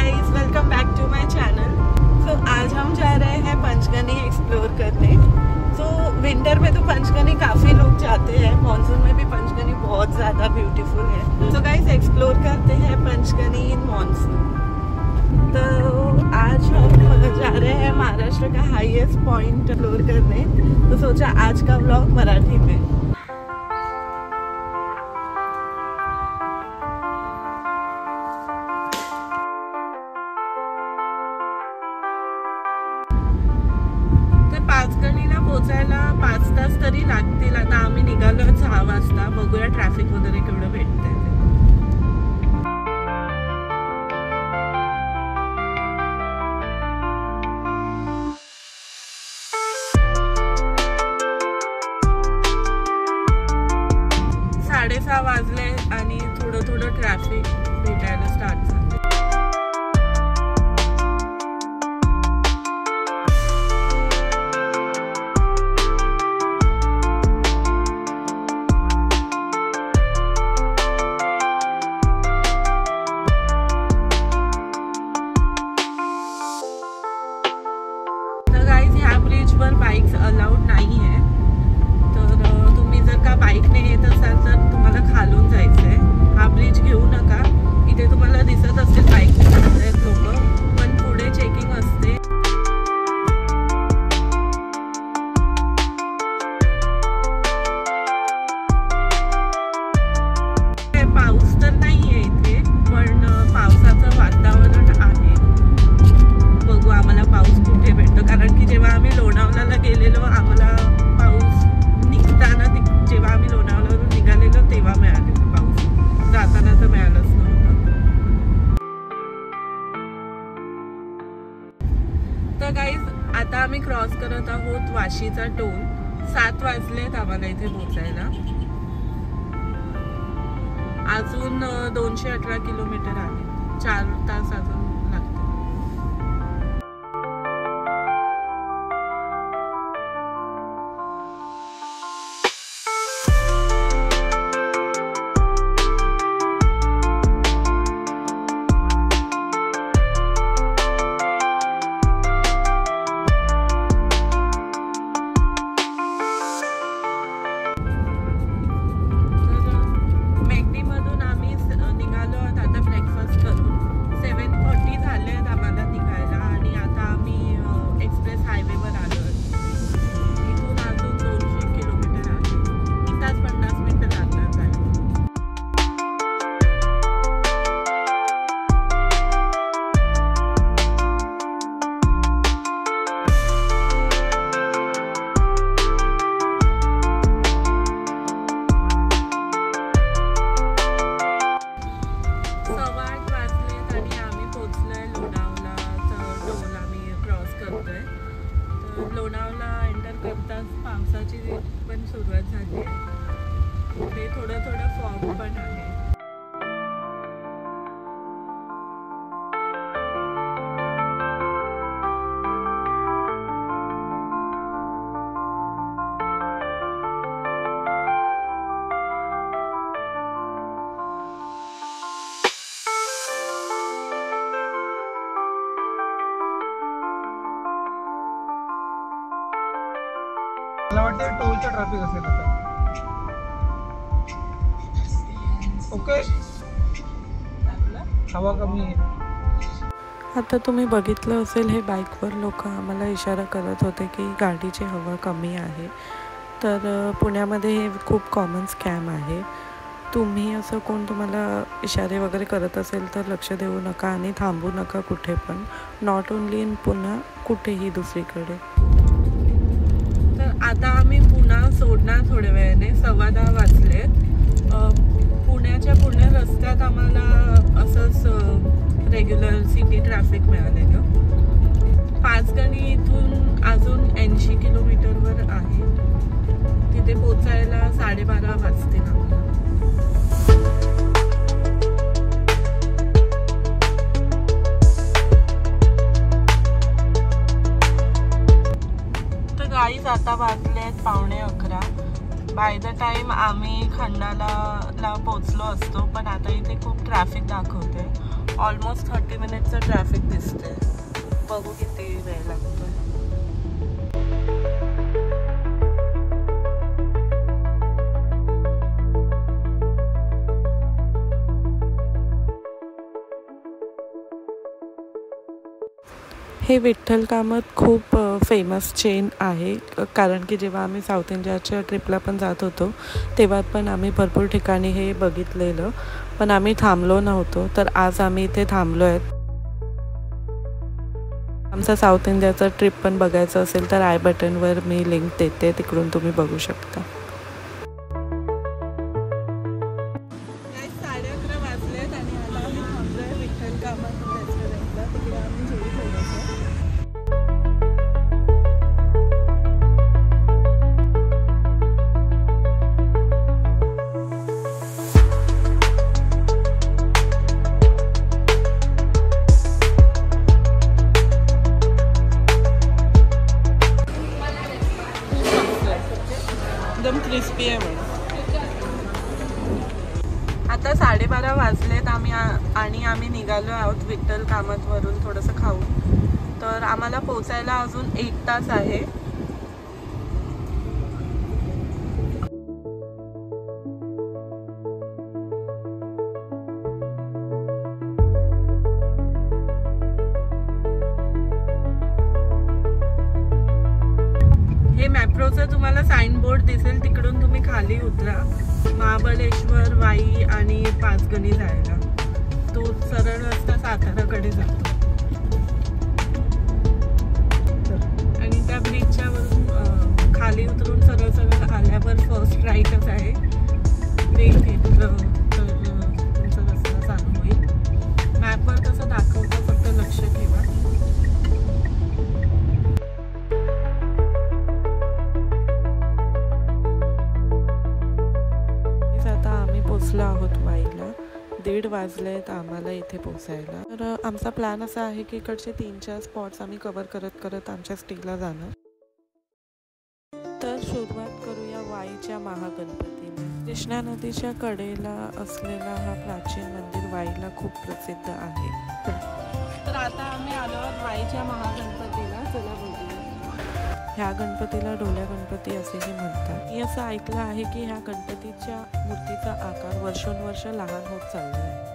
Guys, welcome back to my channel. So आज हम जा रहे हैं पंचगनी एक्सप्लोर करने। सो विंटर में तो पंचगनी काफ़ी लोग जाते हैं, मॉनसून में भी पंचगनी बहुत ज़्यादा ब्यूटीफुल है। सो गाइस, एक्सप्लोर करते हैं पंचगनी इन मॉनसून। तो आज हम जा रहे हैं महाराष्ट्र का हाईएस्ट पॉइंट एक्सप्लोर करने। तो सोचा आज का व्लॉग मराठी में। पाचगणीला पोचायला 5 तास तरी लागतील। आता आम्ही निघालो 6 वाजता। बघूया ट्रॅफिक वगैरे केवढं भेटतंय ते। साडेसहा वाजले आणि थोडं ट्रॅफिक भेटायला स्टार्ट झालं। ब्रिजवर बाइक्स अलाउड नाही आहे, तर तुम्ही जर का बाईकने येत असाल तर तुम्हाला खालून जायचं आहे। हा ब्रिज घेऊ नका। इथे तुम्हाला दिसत असेल बाईकने जात आहेत लोक, पण पुढे चेकिंग असते। पाऊस तर नाही आहे इथे, पण पावसाचं वातावरण आहे। बघू आम्हाला पाऊस कुठे भेटतो, कारण की जेव्हा आम्ही लोणावळ्याला गेलेलो आम्हाला पाऊस निघताना जेव्हा आम्ही लोणावळ्यावरून निघालेलो तेव्हा मिळालेला पाऊस, जाताना तर मिळालंच नव्हतं। तर गाईज, आता आम्ही क्रॉस करत आहोत वाशीचा टोल। 7 वाजलेत आम्हाला इथे पोहोचायला। अजून 218 किलोमीटर आहे, 4 तास अजून लागते। लोणावळा एंटर करताच पावसाची पण सुरुवात झाली आहे। ते थोडं फॉग पण आहे। मला वाटतं टोलचं ट्रॅफिक असेल आता। ओके, हवा कमी आहे। आता तुम्ही बघितलं असेल, हे बाईकवर लोक आम्हाला इशारा करत होते की गाडीची हवा कमी आहे। तर पुण्यामध्ये हे खूप कॉमन स्कॅम आहे। तुम्ही असं कोण तुम्हाला इशारे वगैरे करत असेल तर लक्ष देऊ नका आणि थांबू नका कुठे पण, नॉट ओन्ली इन पुणे, कुठेही दुसरीकडे। तर आता आम्ही पुणे सोडणार थोड्या वेळाने। 10:15 वाजलेत। पुण्याच्या पूर्ण रस्त्यात आम्हाला असंच रेग्युलर सिटी ट्रॅफिक मिळालेलं। पाचगणी इथून अजून 80 किलोमीटरवर आहे। तिथे पोचायला 12:30 वाजतील आम्हाला। तर गाईज, आता वाजलेत 11:15। बाय द टाइम आम्ही खंडाला पोचलो असतो, पण आता इथे खूप ट्रॅफिक दाखवते. ऑलमोस्ट 30 मिनिटचं ट्रॅफिक दिसते. बघू किती वेळ लागतो. हे विठ्ठल कामत खूप फेमस चेन आहे, कारण की जेव्हा आम्ही साऊथ इंडियाच्या ट्रिपला पण जात होतो तेव्हा पण आम्ही भरपूर ठिकाणी हे बघितलेलं, पण आम्ही थांबलो नव्हतो. तर आज आम्ही इथे थांबलो आहेत. आमचा साऊथ इंडियाचा ट्रिप पण बघायचं असेल तर आय बटनवर मी लिंक देते, तिकडून तुम्ही बघू शकता. 11:30 वाजलेत आणि आता आम्ही थांबलोय विठ्ठल कामत रेस्टॉरंटला. तिकडे आम्ही जेवू थोडंसं. एकदम क्रिस्पी आहे म्हणून. आता 12:30 वाजलेत आणि आम्ही निघालो आहोत विठ्ठल कामतवरून थोडंसं खाऊ. तर आम्हाला पोचायला अजून 1 तास आहे. हे मॅप्रोचं तुम्हाला साइन बोर्ड दिसेल, तिकडून तुम्ही खाली उतरा. महाबळेश्वर, वाई आणि पाचगणी जायला तो सरळ रस्ता साताराकडे जातो. आणि त्या ब्रिजच्या वरून खाली उतरून सरळ सरळ आल्यावर फर्स्ट राईटच आहे. ते घेतलं तर तुमचा रस्ता चालू होईल. मॅपवर कसं दाखवतं फक्त लक्ष ठेवा. आता आम्ही पोचलो आहोत वाईला. 1:30 वाजलेत आम्हाला इथे पोचायला. तर आमचा प्लॅन असा आहे की इकडचे 3-4 स्पॉट्स आम्ही कव्हर करत करत आमच्या स्टेला जाणार. तर सुरुवात करूया वाईच्या महागणपतीने. कृष्णा नदीच्या कडेला असलेला हा प्राचीन मंदिर वाईला खूप प्रसिद्ध आहे. तर आता आम्ही आलो आहोत वाईच्या महागणपतीला. चला बघूया. ह्या गणपतीला ढोल्या गणपती असेही म्हणतात. मी असं ऐकलं आहे की ह्या गणपतीच्या मूर्तीचा आकार वर्षोनवर्ष लहान होत चालला आहे.